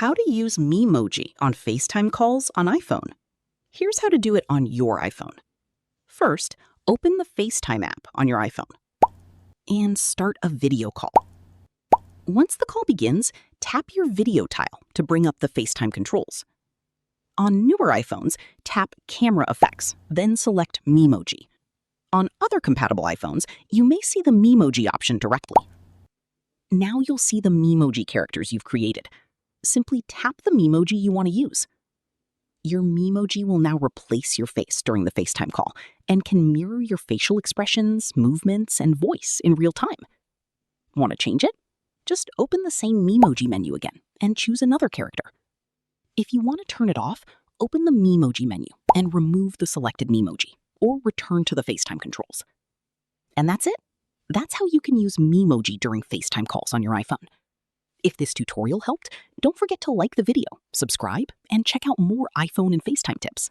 How to use Memoji on FaceTime calls on iPhone. Here's how to do it on your iPhone. First, open the FaceTime app on your iPhone and start a video call. Once the call begins, tap your video tile to bring up the FaceTime controls. On newer iPhones, tap Camera Effects, then select Memoji. On other compatible iPhones, you may see the Memoji option directly. Now you'll see the Memoji characters you've created. Simply tap the Memoji you want to use. Your Memoji will now replace your face during the FaceTime call and can mirror your facial expressions, movements, and voice in real time. Want to change it? Just open the same Memoji menu again and choose another character. If you want to turn it off, open the Memoji menu and remove the selected Memoji, or return to the FaceTime controls. And that's it. That's how you can use Memoji during FaceTime calls on your iPhone. If this tutorial helped, don't forget to like the video, subscribe, and check out more iPhone and FaceTime tips.